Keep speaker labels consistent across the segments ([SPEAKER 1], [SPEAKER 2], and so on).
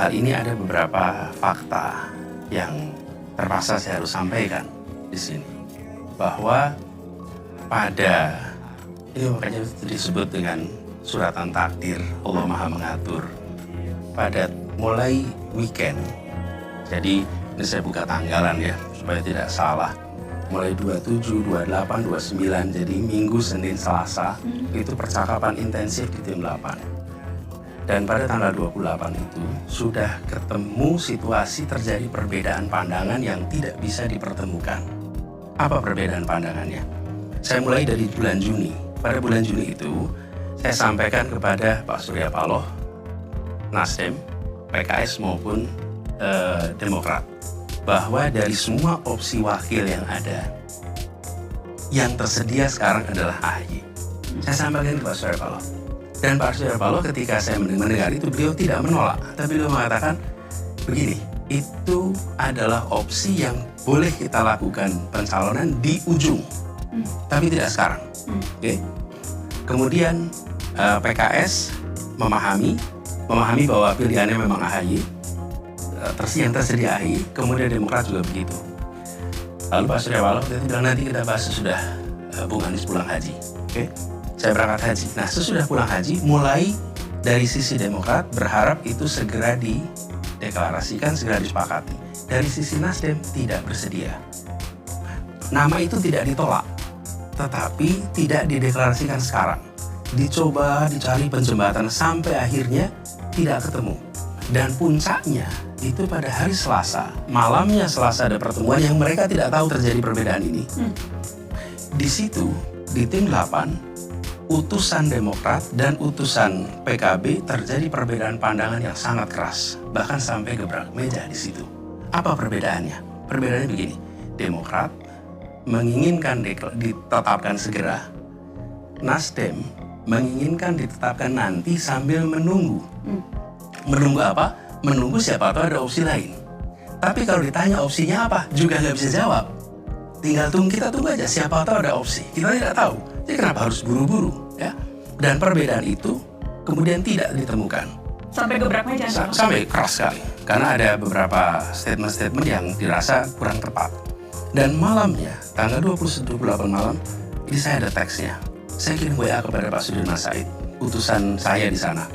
[SPEAKER 1] hal ini ada beberapa fakta yang terpaksa saya harus sampaikan di sini. Bahwa pada, ini makanya disebut dengan suratan takdir, Allah Maha mengatur. Pada mulai weekend, jadi ini saya buka tanggalan ya, supaya tidak salah. Mulai 27, 28, 29, jadi Minggu, Senin, Selasa, itu percakapan intensif di tim 8. Dan pada tanggal 28 itu sudah ketemu situasi terjadi perbedaan pandangan yang tidak bisa dipertemukan. Apa perbedaan pandangannya? Saya mulai dari bulan Juni. Pada bulan Juni itu, saya sampaikan kepada Pak Surya Paloh, Nasdem, PKS maupun Demokrat, bahwa dari semua opsi wakil yang ada, yang tersedia sekarang adalah AHY. Saya sampaikan ke Pak Surya Paloh. Dan Pak Surya Paloh ketika saya mendengar itu, beliau tidak menolak, tapi beliau mengatakan begini, itu adalah opsi yang boleh kita lakukan pencalonan di ujung, tapi tidak sekarang. Oke. Kemudian PKS memahami bahwa pilihannya memang AHY, yang tersedia AHY, kemudian Demokrat juga begitu. Lalu Pak Surya Paloh bilang nanti kita bahas sesudah Bung Anies pulang haji. Oke. Saya berangkat haji. Nah, sesudah pulang haji, mulai dari sisi Demokrat berharap itu segera dideklarasikan, segera disepakati. Dari sisi Nasdem tidak bersedia. Nama itu tidak ditolak, tetapi tidak dideklarasikan sekarang. Dicoba, dicari penjembatan sampai akhirnya tidak ketemu. Dan puncaknya itu pada hari Selasa, malamnya Selasa ada pertemuan yang mereka tidak tahu terjadi perbedaan ini. Di situ, di tim 8, utusan Demokrat dan utusan PKB terjadi perbedaan pandangan yang sangat keras, bahkan sampai gebrak meja di situ. Apa perbedaannya? Perbedaannya begini, Demokrat menginginkan ditetapkan segera, Nasdem menginginkan ditetapkan nanti sambil menunggu. Menunggu apa? Menunggu siapa tahu ada opsi lain. Tapi kalau ditanya opsinya apa, juga nggak bisa jawab. Tinggal kita tunggu aja, siapa tahu ada opsi. Kita tidak tahu. Jadi kenapa harus buru-buru? Ya. Dan perbedaan itu kemudian tidak ditemukan.
[SPEAKER 2] Sampai gebrak meja?
[SPEAKER 1] Sampai keras sekali. Karena ada beberapa statement-statement yang dirasa kurang tepat. Dan malamnya, tanggal 28 malam, ini saya ada teksnya. Saya kirim WA kepada Pak Sudirman Said, utusan saya di sana.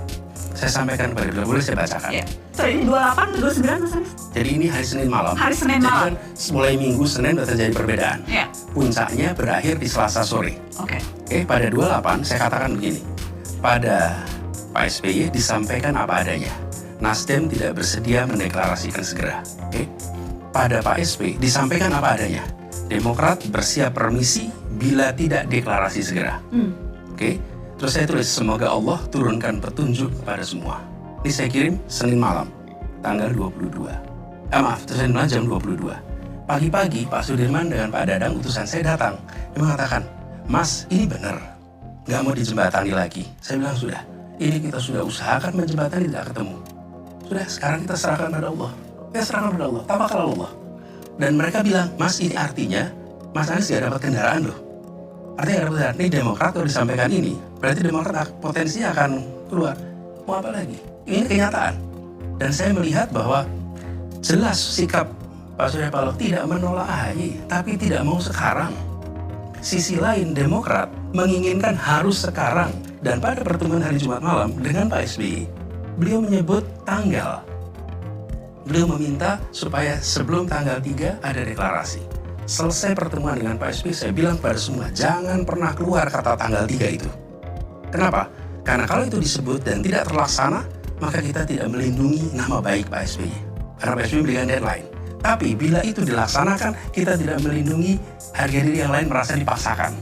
[SPEAKER 1] Saya sampaikan kepada beliau, boleh saya bacakan?
[SPEAKER 2] Ya. So, ini 28 atau 29 Mas Anies?
[SPEAKER 1] Jadi ini hari Senin malam.
[SPEAKER 2] Hari Senin malam.
[SPEAKER 1] Jadi kan mulai Minggu, Senin sudah terjadi perbedaan.
[SPEAKER 2] Ya.
[SPEAKER 1] Puncaknya berakhir di Selasa sore.
[SPEAKER 2] Oke.
[SPEAKER 1] Pada 28 saya katakan begini. Pada Pak SBY disampaikan apa adanya. Nasdem tidak bersedia mendeklarasikan segera. Pada Pak SB disampaikan apa adanya. Demokrat bersiap permisi bila tidak deklarasi segera. Terus saya tulis, semoga Allah turunkan petunjuk kepada semua. Ini saya kirim Senin malam, tanggal 22. Senin malam jam 22. Pagi-pagi Pak Sudirman dengan Pak Dadang, utusan saya datang. Dia mengatakan, Mas, ini benar, nggak mau dijembatani lagi. Saya bilang, sudah. Ini kita sudah usahakan menjembatani, tidak ketemu. Sudah, sekarang kita serahkan pada Allah. Kita serahkan pada Allah, tawakal Allah. Dan mereka bilang, Mas, ini artinya Mas Anies nggak dapat kendaraan loh. Artinya ini Demokrat kalau disampaikan ini, berarti Demokrat potensinya akan keluar. Mau apa lagi? Ini kenyataan. Dan saya melihat bahwa jelas sikap Pak Surya Paloh tidak menolak AHY, tapi tidak mau sekarang. Sisi lain Demokrat menginginkan harus sekarang. Dan pada pertemuan hari Jumat malam dengan Pak SBY, beliau menyebut tanggal. Beliau meminta supaya sebelum tanggal 3 ada deklarasi. Selesai pertemuan dengan Pak SBY, saya bilang kepada semua, jangan pernah keluar kata tanggal 3 itu. Kenapa? Karena kalau itu disebut dan tidak terlaksana, maka kita tidak melindungi nama baik Pak SBY. Karena Pak SBY memberikan deadline. Tapi bila itu dilaksanakan, kita tidak melindungi harga diri yang lain merasa dipaksakan.